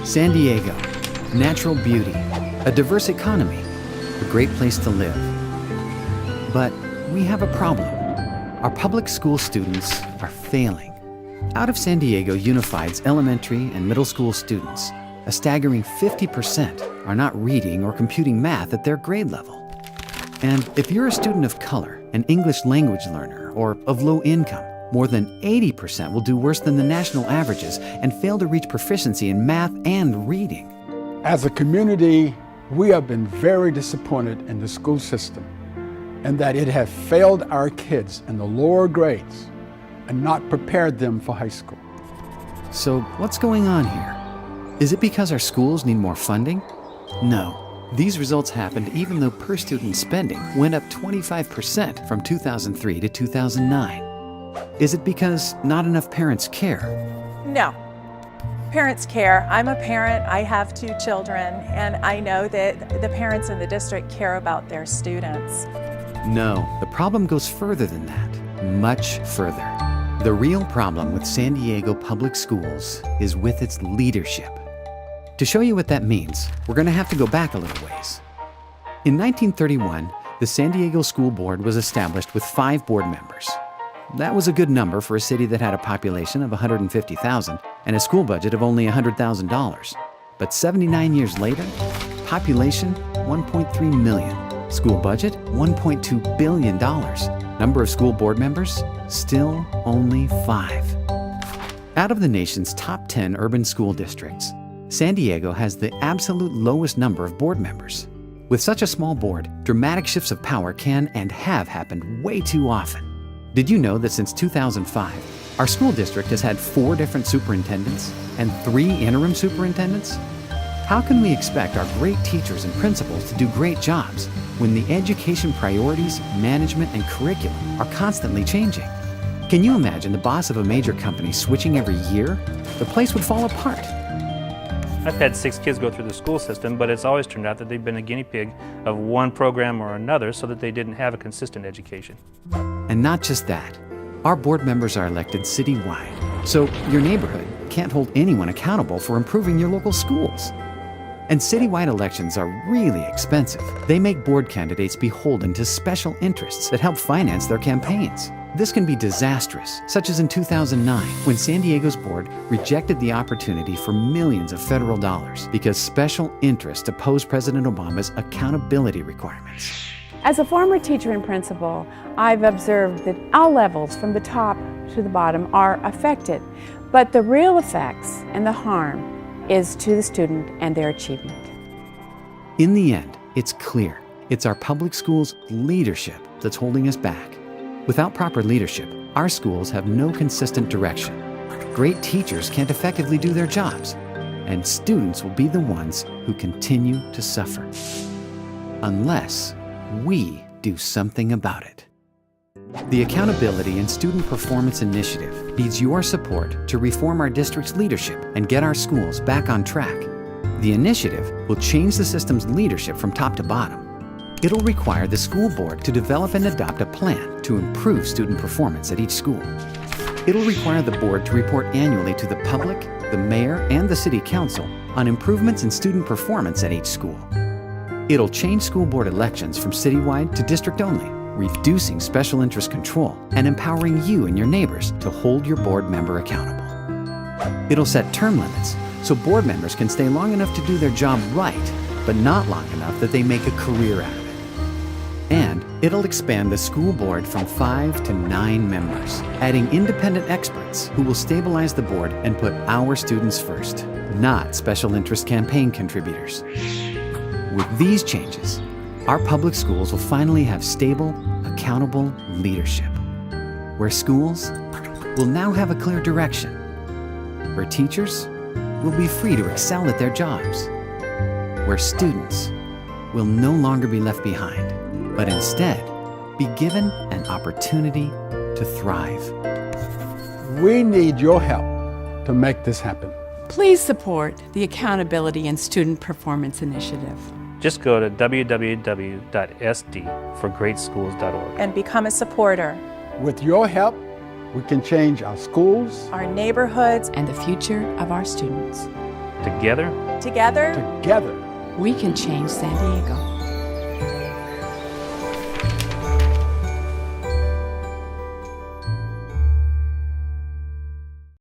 San Diego, natural beauty, a diverse economy, a great place to live. But we have a problem. Our public school students are failing. Out of San Diego Unified's elementary and middle school students, a staggering 50% are not reading or computing math at their grade level. And if you're a student of color, an English language learner, or of low income, more than 80% will do worse than the national averages and fail to reach proficiency in math and reading. As a community, we have been very disappointed in the school system and that it has failed our kids in the lower grades and not prepared them for high school. So what's going on here? Is it because our schools need more funding? No. These results happened even though per-student spending went up 25% from 2003 to 2009. Is it because not enough parents care? No. Parents care. I'm a parent. I have 2 children, and I know that the parents in the district care about their students. No, the problem goes further than that, much further. The real problem with San Diego public schools is with its leadership. To show you what that means, we're going to have to go back a little ways. In 1931, the San Diego School Board was established with 5 board members. That was a good number for a city that had a population of 150,000 and a school budget of only $100,000. But 79 years later, population 1.3 million. School budget, $1.2 billion. Number of school board members, still only 5. Out of the nation's top 10 urban school districts, San Diego has the absolute lowest number of board members. With such a small board, dramatic shifts of power can and have happened way too often. Did you know that since 2005, our school district has had 4 different superintendents and 3 interim superintendents? How can we expect our great teachers and principals to do great jobs when the education priorities, management, and curriculum are constantly changing? Can you imagine the boss of a major company switching every year? The place would fall apart. I've had 6 kids go through the school system, but it's always turned out that they've been a guinea pig of one program or another so that they didn't have a consistent education. And not just that, our board members are elected citywide, so your neighborhood can't hold anyone accountable for improving your local schools. And citywide elections are really expensive. They make board candidates beholden to special interests that help finance their campaigns. This can be disastrous, such as in 2009, when San Diego's board rejected the opportunity for millions of federal dollars because special interests opposed President Obama's accountability requirements. As a former teacher and principal, I've observed that all levels, from the top to the bottom, are affected. But the real effects and the harm is to the student and their achievement. In the end, it's clear. It's our public schools' leadership that's holding us back. Without proper leadership, our schools have no consistent direction. Great teachers can't effectively do their jobs, and students will be the ones who continue to suffer. Unless we do something about it. The Accountability and Student Performance Initiative needs your support to reform our district's leadership and get our schools back on track. The initiative will change the system's leadership from top to bottom. It'll require the school board to develop and adopt a plan to improve student performance at each school. It'll require the board to report annually to the public, the mayor, and the city council on improvements in student performance at each school. It'll change school board elections from citywide to district only, reducing special interest control and empowering you and your neighbors to hold your board member accountable. It'll set term limits so board members can stay long enough to do their job right, but not long enough that they make a career out of it. And it'll expand the school board from 5 to 9 members, adding independent experts who will stabilize the board and put our students first, not special interest campaign contributors. With these changes, our public schools will finally have stable, accountable leadership, where schools will now have a clear direction, where teachers will be free to excel at their jobs, where students will no longer be left behind, but instead be given an opportunity to thrive. We need your help to make this happen. Please support the Accountability and Student Performance Initiative. Just go to www.sdforgreatschools.org And become a supporter. With your help, we can change our schools, Our neighborhoods, And the future of our students. Together, Together, together, We can change San Diego.